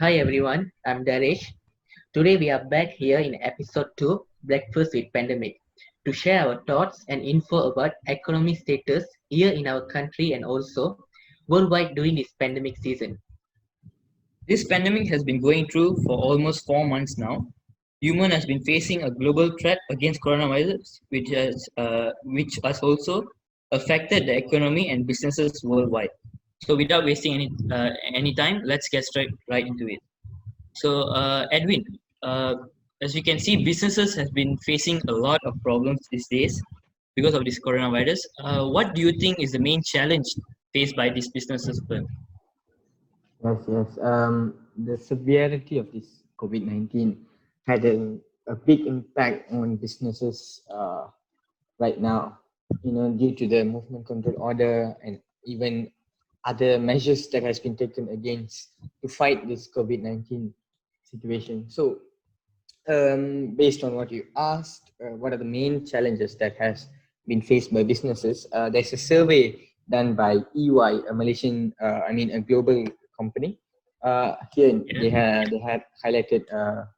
Hi everyone, I'm Daresh. Today we are back here in episode 2, Breakfast with Pandemic, to share our thoughts and info about economy status here in our country and also worldwide during this pandemic season. This pandemic has been going through for almost 4 months now. Human has been facing a global threat against coronavirus, which has also affected the economy and businesses worldwide. So, without wasting any time, let's get straight right into it. So, Edwin, uh, as you can see, businesses have been facing a lot of problems these days because of this coronavirus. What do you think is the main challenge faced by these businesses? Yes. The severity of this COVID-19 had a big impact on businesses right now, due to the movement control order and even other measures that has been taken against to fight this COVID-19 situation. So, based on what you asked, what are the main challenges that has been faced by businesses? There's a survey done by EY, a Malaysian, a global company. Here Yeah. they had highlighted,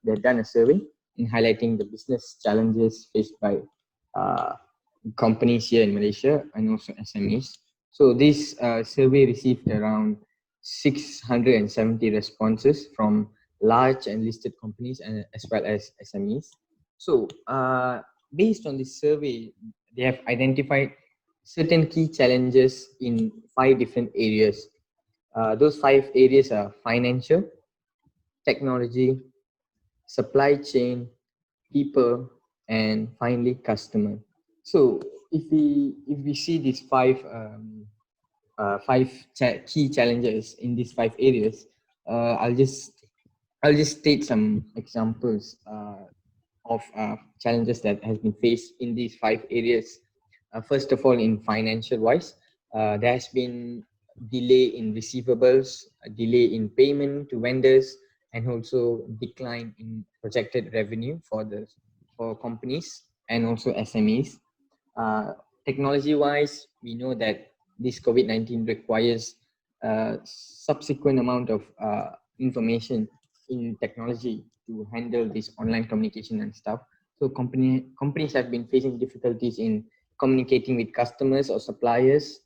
they've done a survey in highlighting the business challenges faced by uh, companies here in Malaysia and also SMEs. So this survey received around 670 responses from large and listed companies and as well as SMEs. So based on this survey, they have identified certain key challenges in 5 different areas. Those 5 areas are financial, technology, supply chain, people, and finally customer. So if we see these key challenges in these 5 areas, uh, I'll just I'll just state some examples of challenges that has been faced in these 5 areas. First of all, in financial wise, there has been delay in receivables, a delay in payment to vendors, and also decline in projected revenue for companies and also SMEs. Technology wise, we know that this COVID-19 requires subsequent amount of information in technology to handle this online communication and stuff. So companies have been facing difficulties in communicating with customers or suppliers.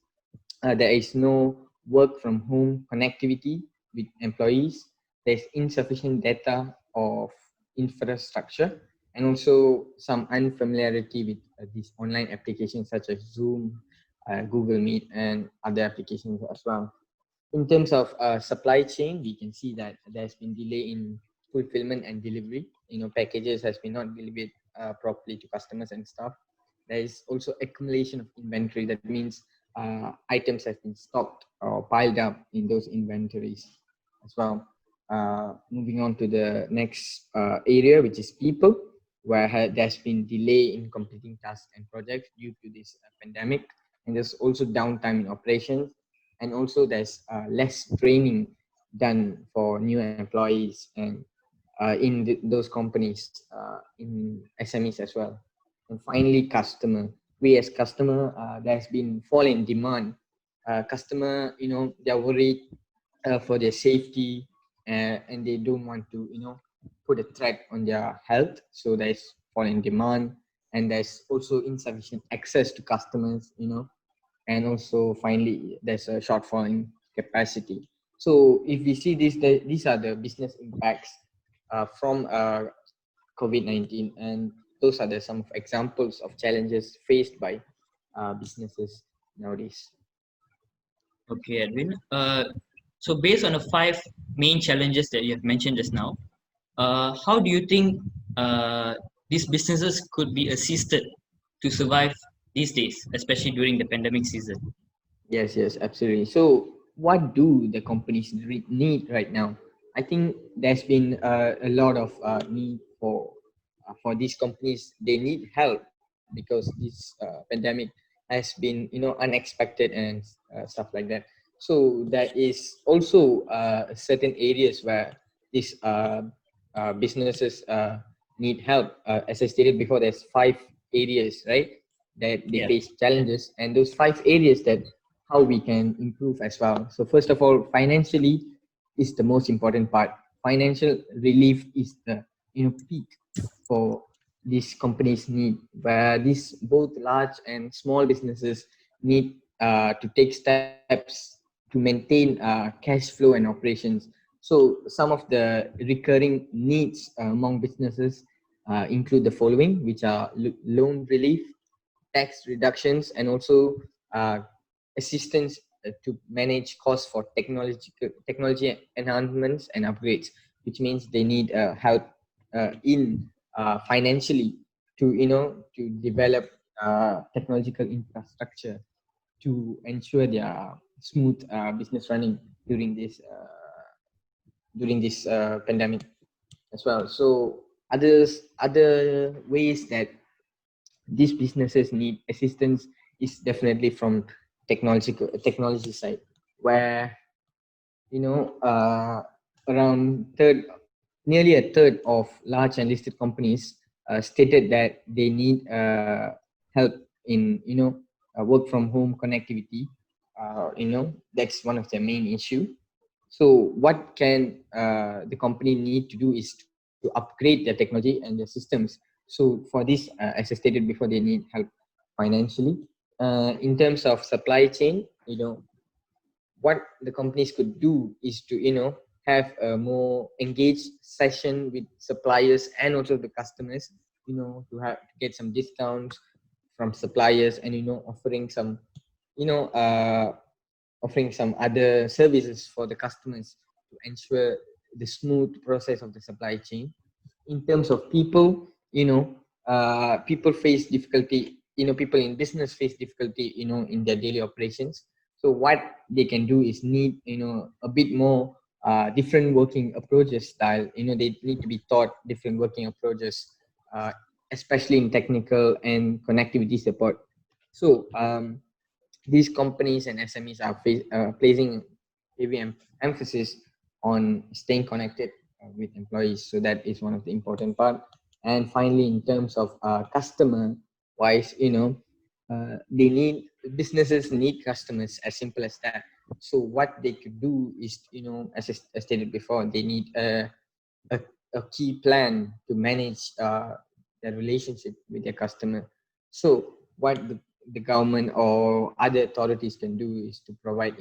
There is no work from home connectivity with employees. There's insufficient data of infrastructure and also some unfamiliarity with these online applications such as Zoom, Google Meet, and other applications as well. In terms of supply chain, we can see that there's been delay in fulfillment and delivery. Packages has been not delivered properly to customers and stuff. There is also accumulation of inventory. That means items have been stocked or piled up in those inventories as well. Moving on to the next area, which is people, where there's been delay in completing tasks and projects due to this pandemic, and there's also downtime in operations, and also there's less training done for new employees and in those companies, in SMEs as well. And finally, customer. We as customer, there's been fall in demand. Customer, they're worried for their safety, and they don't want to, put a threat on their health. So there's fall in demand, and there's also insufficient access to customers, and also finally there's a shortfall in capacity. So if we see these are the business impacts from COVID-19, and those are some of examples of challenges faced by businesses nowadays. Okay, Edwin. So based on the five main challenges that you have mentioned just now, how do you think these businesses could be assisted to survive these days, especially during the pandemic season? Yes, absolutely. So, what do the companies need right now? I think there's been a lot of need for these companies. They need help because this pandemic has been, unexpected and stuff like that. So there is also certain areas where these businesses need help. As I stated before, there's 5 areas, right? That they Yeah. face challenges, and those 5 areas that how we can improve as well. So first of all, financially is the most important part. financial relief is the peak for these companies need, where these both large and small businesses need to take steps to maintain cash flow and operations. So some of the recurring needs among businesses include the following, which are loan relief, tax reductions, and also uh, assistance to manage costs for technology enhancements and upgrades, which means they need help in financially to to develop technological infrastructure to ensure their smooth business running during this pandemic as well. So other ways that these businesses need assistance is definitely from technology side, where you know uh, around nearly a third of large and listed companies stated that they need help in work from home connectivity. That's one of their main issue. So what can the company need to do is to upgrade their technology and their systems. So for this, as I stated before, they need help financially. In terms of supply chain, what the companies could do is to have a more engaged session with suppliers and also the customers, to get some discounts from suppliers, and you know uh, offering some other services for the customers to ensure the smooth process of the supply chain. In terms of people, people face difficulty. People in business face difficulty, in their daily operations. So what they can do is need, a bit more different working approaches style. They need to be taught different working approaches, uh, especially in technical and connectivity support. So these companies and SMEs are placing heavy emphasis on staying connected with employees. So that is one of the important part. And finally, in terms of customer wise, they need businesses need customers, as simple as that. So what they could do is, as I stated before, they need a, a key plan to manage their relationship with their customer. So what the government or other authorities can do is to provide,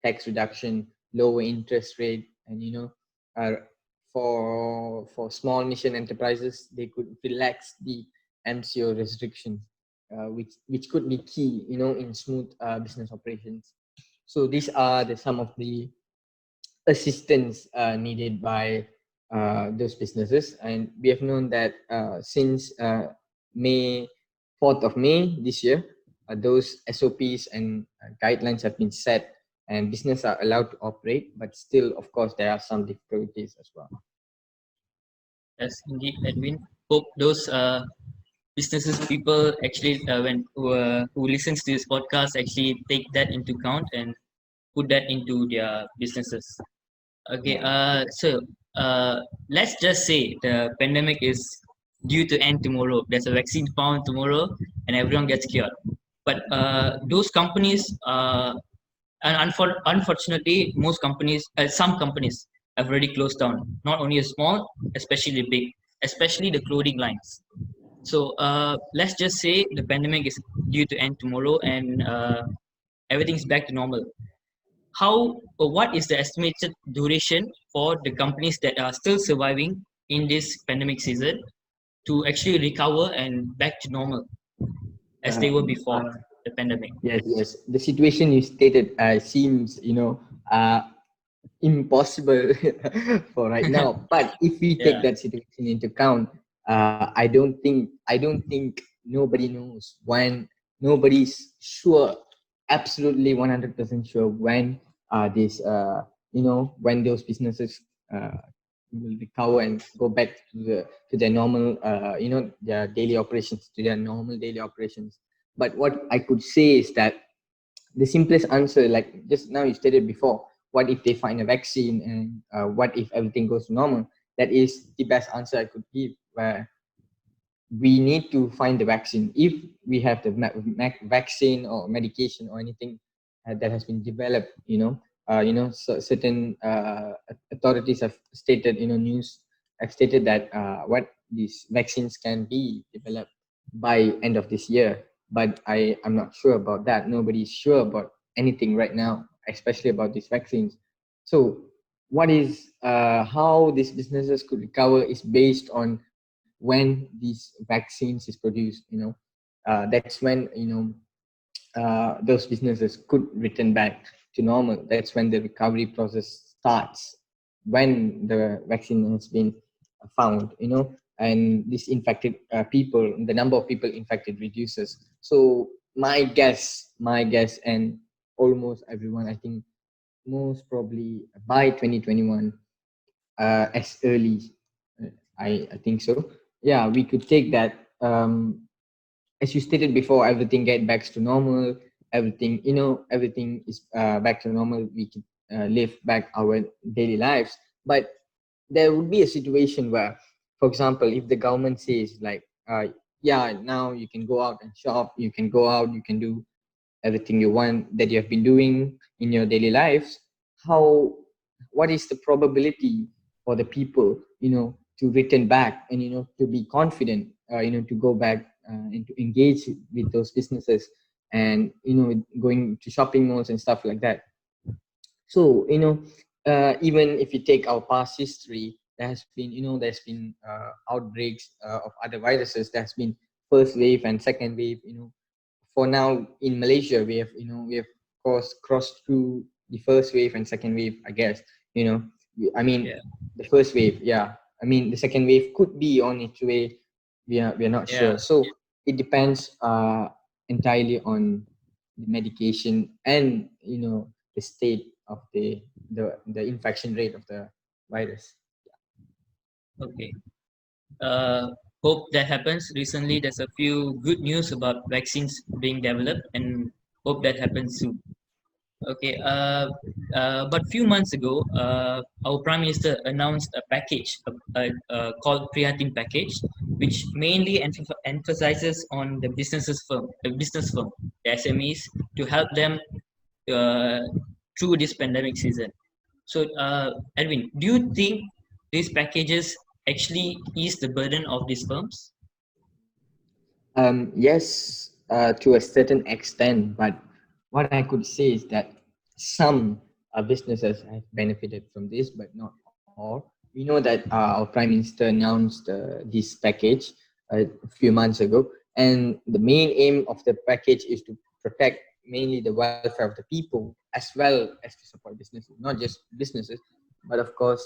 tax reduction, lower interest rate, and for small mission enterprises, they could relax the MCO restrictions, which could be key, in smooth business operations. So these are some of the assistance needed by those businesses. And we have known that since May 4th of May this year, those SOPs and guidelines have been set, and business are allowed to operate, but still, of course, there are some difficulties as well. Yes, indeed, Edwin. Hope those businesses people actually who listens to this podcast actually take that into account and put that into their businesses. Okay, let's just say the pandemic is due to end tomorrow. There's a vaccine found tomorrow, and everyone gets cured. But those companies, unfortunately, some companies have already closed down. Not only a small, especially the big, especially the clothing lines. So let's just say the pandemic is due to end tomorrow, and everything's back to normal. What is the estimated duration for the companies that are still surviving in this pandemic season to actually recover and back to normal as Uh, they were before uh, the pandemic? yes. The situation you stated seems, impossible for right now. But if we take Yeah, that situation into account, I don't think nobody knows when. Nobody's sure, absolutely 100% sure when this when those businesses will recover and go back to their normal their daily operations, to their normal daily operations. But what I could say is that the simplest answer, like just now you stated before, what if they find a vaccine, and what if everything goes normal? That is the best answer I could give, where we need to find the vaccine. If we have the vaccine or medication or anything that has been developed, certain authorities have stated, news have stated that what these vaccines can be developed by end of this year. But I'm not sure about that. Nobody's sure about anything right now, especially about these vaccines. So what is how these businesses could recover is based on when these vaccines is produced. That's when those businesses could return back to normal. That's when the recovery process starts, when the vaccine has been found, and this infected people, the number of people infected reduces. So my guess, and almost everyone, I think, most probably by 2021, as early, I think so. Yeah, we could take that. As you stated before, everything get back to normal. Everything is back to normal. We can live back our daily lives. But there would be a situation where, for example, if the government says like, yeah, now you can go out and shop, you can go out, you can do everything you want that you have been doing in your daily lives, how what is the probability for the people, to return back and to be confident, to go back and to engage with those businesses, and going to shopping malls and stuff like that. So even if you take our past history, there's been outbreaks of other viruses. There's been first wave and second wave. For now in Malaysia, we have crossed through the first wave and second wave, I guess. I mean, Yeah. the first wave, yeah. I mean, the second wave could be on its way. We are not Yeah. sure. So it depends entirely on the medication and the state of the infection rate of the virus. Okay. Uh, Hope that happens. Recently, there's a few good news about vaccines being developed, and hope that happens soon. Okay. But few months ago, our Prime Minister announced a package called preheating package, which mainly emphasizes on the business firm, the SMEs, to help them uh, through this pandemic season. So, Edwin, do you think these packages actually ease the burden of these firms? Yes, to a certain extent, but what I could say is that some businesses have benefited from this, but not all. We know that our Prime Minister announced this package a few months ago, and the main aim of the package is to protect mainly the welfare of the people, as well as to support businesses, not just businesses, but of course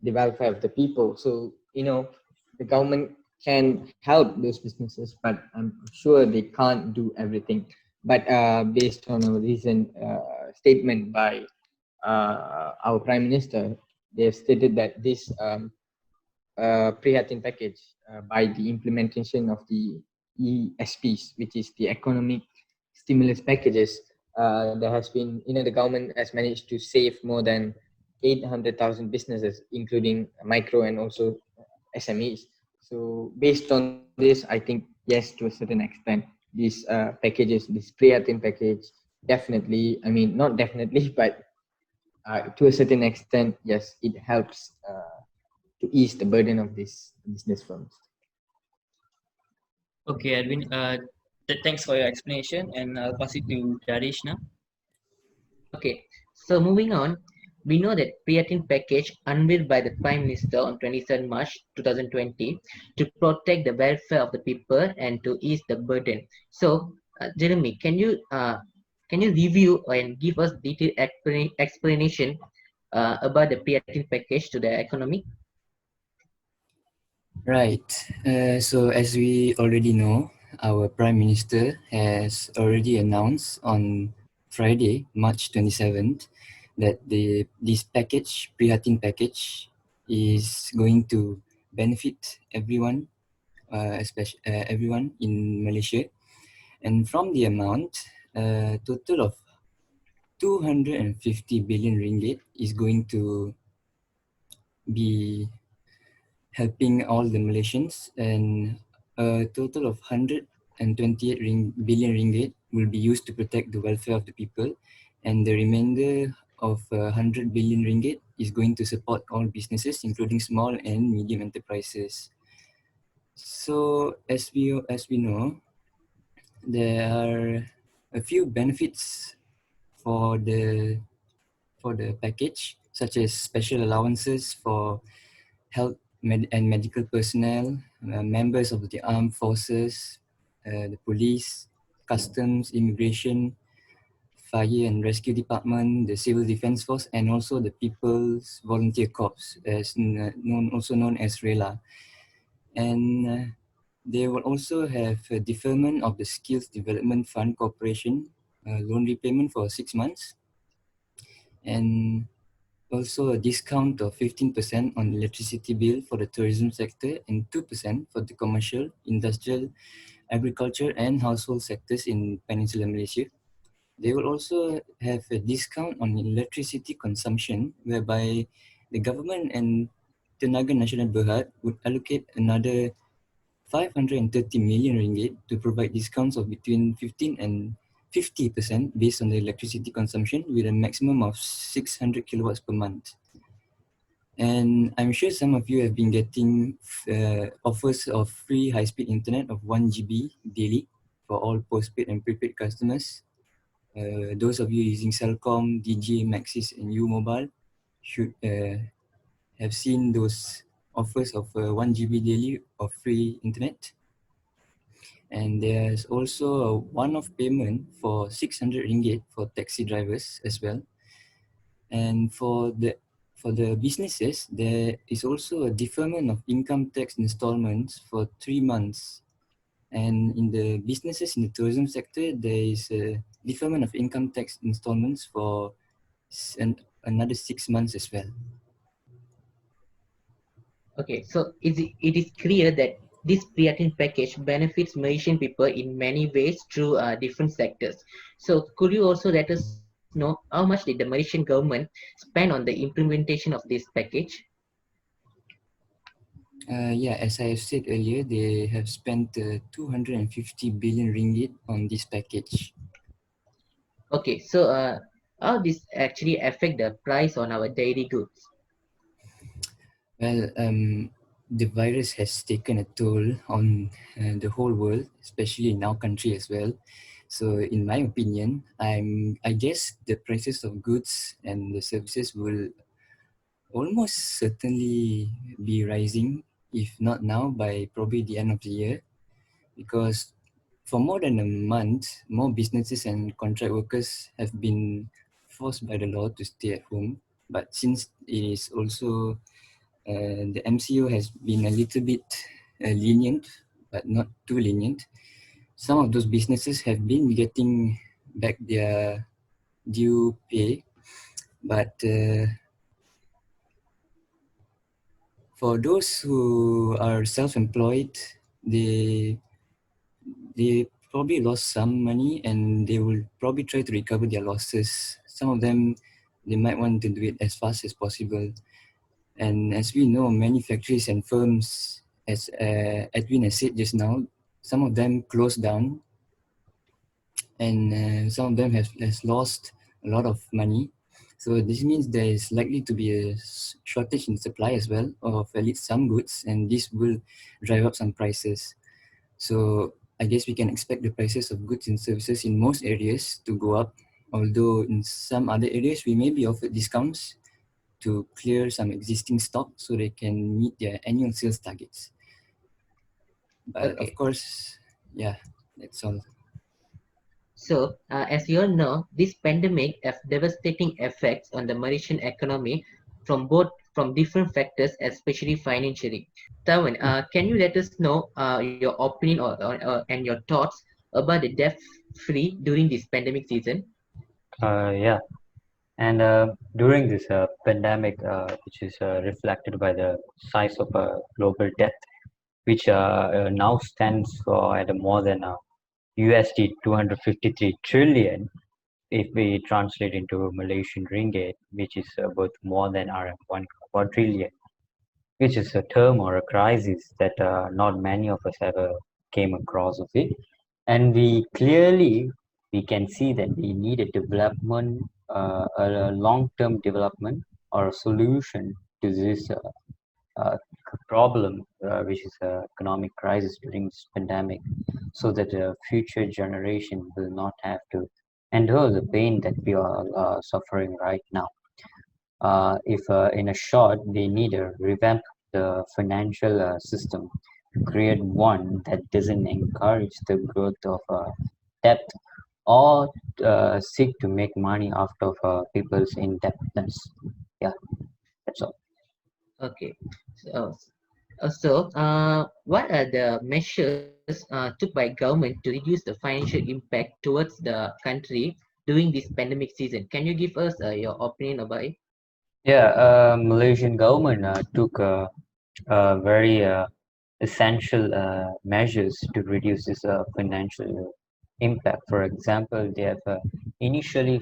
the welfare of the people. So the government can help those businesses, but I'm sure they can't do everything. But based on a recent statement by our Prime Minister, they have stated that this pre-hatching package, by the implementation of the ESPs, which is the economic stimulus packages, there has been, the government has managed to save more than 800,000 businesses, including micro and also SMEs. So based on this, I think yes, to a certain extent, these packages, this pre-hatching package, definitely. I mean, not definitely, but to a certain extent, yes, it helps to ease the burden of these business firms. Okay, Edwin. Thanks for your explanation, and I'll pass it to Darish now. Okay, so moving on, we know that pre-18 package unveiled by the Prime Minister on 23rd March 2020 to protect the welfare of the people and to ease the burden. So, Jeremy, can you review and give us detailed explanation about the pre-18 package to the economy? Right. So as we already know, our Prime Minister has already announced on Friday, March 27th, that this package, pre-hatching package, is going to benefit everyone, especially everyone in Malaysia. And from the amount, a total of 250 billion ringgit is going to be helping all the Malaysians, and a total of 128 billion ringgit will be used to protect the welfare of the people, and the remainder of 100 billion ringgit is going to support all businesses, including small and medium enterprises. So as we know, there are a few benefits for the package, such as special allowances for health and medical personnel, members of the armed forces, the police, customs, immigration, fire and rescue department, the civil defense force, and also the People's Volunteer Corps, also known as RELA. And they will also have a deferment of the Skills Development Fund Corporation loan repayment for 6 months, and also a discount of 15% on electricity bill for the tourism sector and 2% for the commercial, industrial, agriculture and household sectors in Peninsular Malaysia. They will also have a discount on electricity consumption, whereby the government and Tenaga Nasional Berhad would allocate another 530 million ringgit to provide discounts of between 15 and 50% based on the electricity consumption, with a maximum of 600 kilowatts per month. And I'm sure some of you have been getting offers of free high-speed internet of 1 GB daily for all postpaid and prepaid customers. Those of you using Celcom, DG, Maxis and U Mobile should have seen those offers of 1 GB daily of free internet. And there's also a one-off payment for 600 ringgit for taxi drivers as well. And for the businesses, there is also a deferment of income tax installments for 3 months. And in the businesses in the tourism sector, there is a deferment of income tax installments for another 6 months as well. Okay, so it is clear that this preheating package benefits Malaysian people in many ways through different sectors. So could you also let us know how much did the Malaysian government spend on the implementation of this package? Yeah, as I have said earlier, they have spent 250 billion ringgit on this package. Okay, so how this actually affect the price on our daily goods? Well, the virus has taken a toll on the whole world, especially in our country as well. So, in my opinion, I guess the prices of goods and the services will almost certainly be rising, if not now, by probably the end of the year, because for more than a month, more businesses and contract workers have been forced by the law to stay at home. But since it is also the MCO has been a little bit lenient, but not too lenient, some of those businesses have been getting back their due pay. But for those who are self-employed, they probably lost some money and they will probably try to recover their losses. Some of them, they might want to do it as fast as possible. And as we know, many factories and firms, as Edwin has said just now, some of them closed down, and some of them has lost a lot of money. So this means there is likely to be a shortage in supply as well of at least some goods, and this will drive up some prices. So I guess we can expect the prices of goods and services in most areas to go up, although in some other areas we may be offered discounts to clear some existing stock so they can meet their annual sales targets. But of Okay, course, yeah, that's all. so as you all know, this pandemic has devastating effects on the Malaysian economy from different factors, especially financially. Tawan, can you let us know your opinion and your thoughts about the debt free during this pandemic season? Yeah, and during this pandemic, which is reflected by the size of global debt, which now stands for at more than USD 253 trillion, if we translate into Malaysian ringgit, which is worth more than RM 1 quadrillion, which is a term or a crisis that not many of us ever came across of it. And we clearly we can see that we need a development a long-term development or a solution to this problem, which is economic crisis during this pandemic, so that the future generation will not have to endure the pain that we are suffering right now. If in a short, they need to revamp the financial system, create one that doesn't encourage the growth of debt or seek to make money out of people's indebtedness. Yeah, that's all. Okay. What are the measures took by government to reduce the financial impact towards the country during this pandemic season? Can you give us your opinion about it? Yeah, Malaysian government took very essential measures to reduce this financial impact. For example, they have initially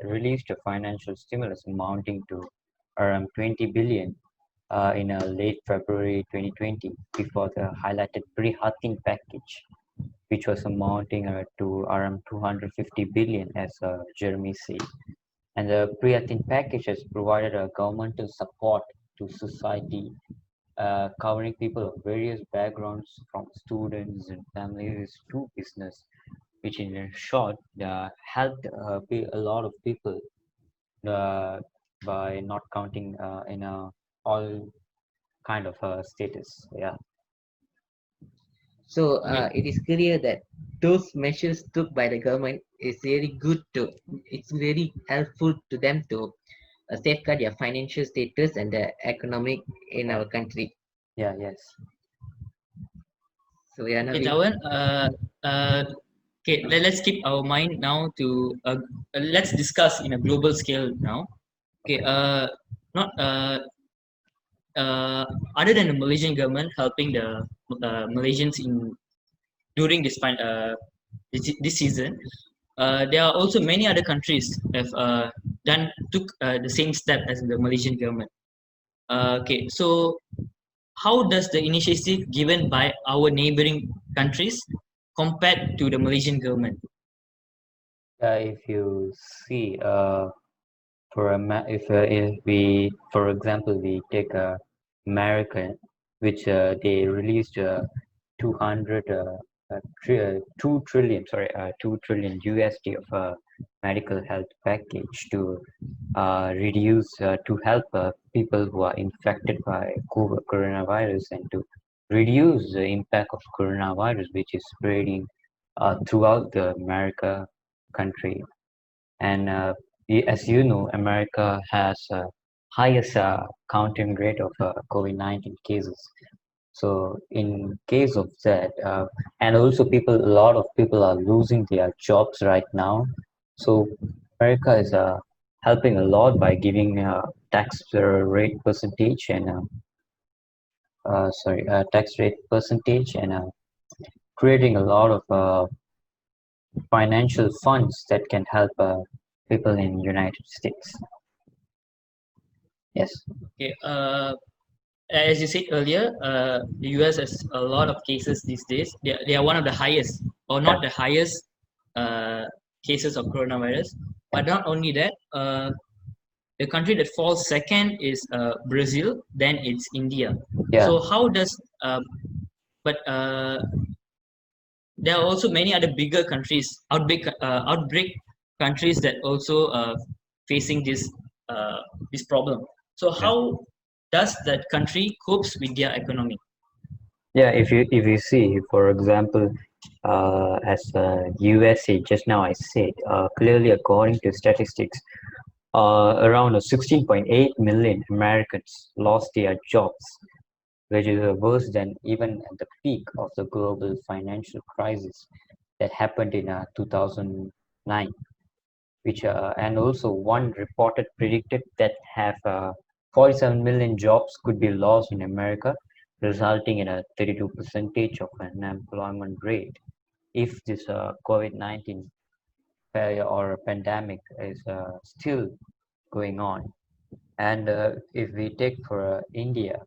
released a financial stimulus amounting to around 20 billion in late February 2020 before the highlighted preheating package, which was amounting to around 250 billion, as Jeremy said. And the preheating package has provided a governmental support to society, covering people of various backgrounds, from students and families to business, which in short helped a lot of people uh, by not counting in all kind of status. Yeah, Okay. It is clear that those measures took by the government is really good to, it's very helpful to them to safeguard their financial status and the economic in our country. yeah, yes. So yeah, Okay, Navin. Jawan. Okay, let's keep our mind now to let's discuss in a global scale now. Okay, not uh, other than the Malaysian government helping the Malaysians in during this season, there are also many other countries have done took the same step as the Malaysian government. Okay, so how does the initiative given by our neighboring countries compared to the Malaysian government? If you see, if we, for example, we take American, which they released 200 2 trillion, sorry, 2 trillion USD of medical health package to reduce to help people who are infected by coronavirus, and to reduce the impact of coronavirus, which is spreading throughout the America country. And as you know, America has highest counting rate of COVID-19 cases. So in case of that, and also a lot of people are losing their jobs right now. So America is helping a lot by giving tax rate percentage and tax rate percentage, and creating a lot of financial funds that can help people in United States. Yes. Okay, as you said earlier, the US has a lot of cases these days. They are one of the highest, or Yeah. not the highest, cases of coronavirus. Yeah. But not only that, the country that falls second is Brazil, then it's India. Yeah. So how does but there are also many other bigger countries, outbreak countries that also facing this problem. So Yeah. how does that country copes with their economy? Yeah, if you see, for example, as USA, just now I said, clearly according to statistics, around 16.8 million Americans lost their jobs, which is worse than even at the peak of the global financial crisis that happened in 2009. Which and also one reported predicted that have 47 million jobs could be lost in America, resulting in a 32 percentage of unemployment rate if this COVID-19 failure or pandemic is still going on. And if we take for India,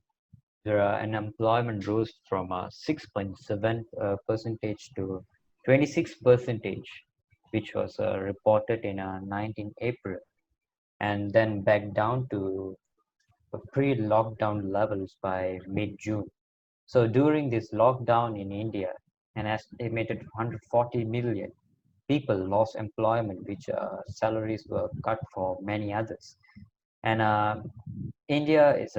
the unemployment rose from 6.7 percentage to 26 percentage, which was reported in 19 April, and then back down to pre-lockdown levels by mid-June. So during this lockdown in India, an estimated 140 million people lost employment, which salaries were cut for many others. And India's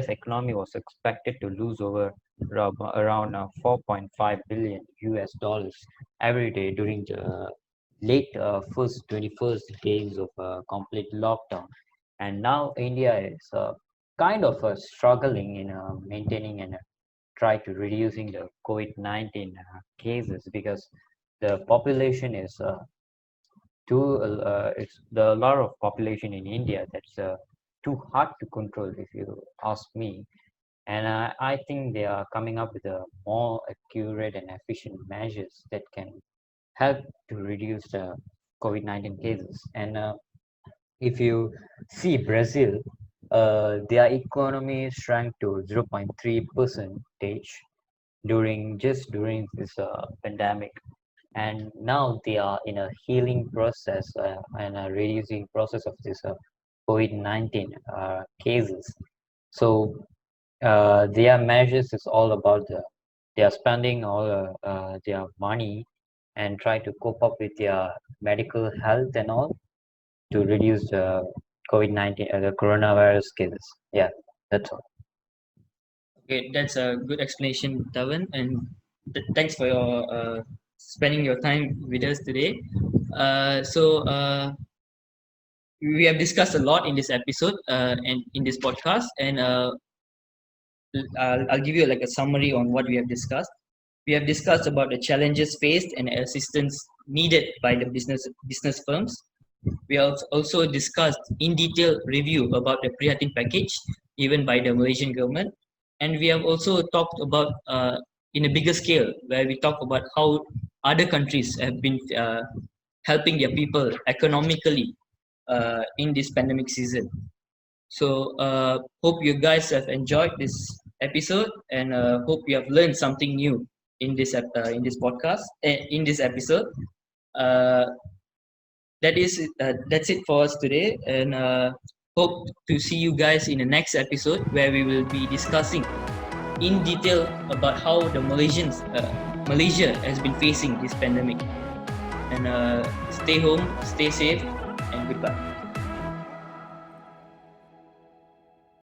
economy was expected to lose over around 4.5 billion US dollars every day during the late first 21st days of complete lockdown. And now India is kind of struggling in maintaining and try to reducing the COVID-19 cases, because the population is it's the lot of population in India that's too hard to control, if you ask me. And I think they are coming up with a more accurate and efficient measures that can help to reduce the COVID-19 cases. And if you see Brazil, their economy shrank to 0.3 percentage during this pandemic, and now they are in a healing process and a reducing process of this COVID-19 cases. So their measures is all about they are spending all their money and try to cope up with their medical health and all to reduce the COVID-19 the coronavirus cases. Yeah, that's all. Okay, that's a good explanation, Thavan, and thanks for your spending your time with us today. We have discussed a lot in this episode and in this podcast, and I'll give you like a summary on what we have discussed. We have discussed about the challenges faced and assistance needed by the business firms. We also discussed in detail review about the preheating package given by the Malaysian government, and we have also talked about in a bigger scale, where we talk about how other countries have been helping their people economically in this pandemic season. So hope you guys have enjoyed this episode, and hope you have learned something new in this podcast in this episode. Uh, that's it for us today, and hope to see you guys in the next episode, where we will be discussing in detail about how the Malaysia has been facing this pandemic. And stay home, stay safe, and goodbye.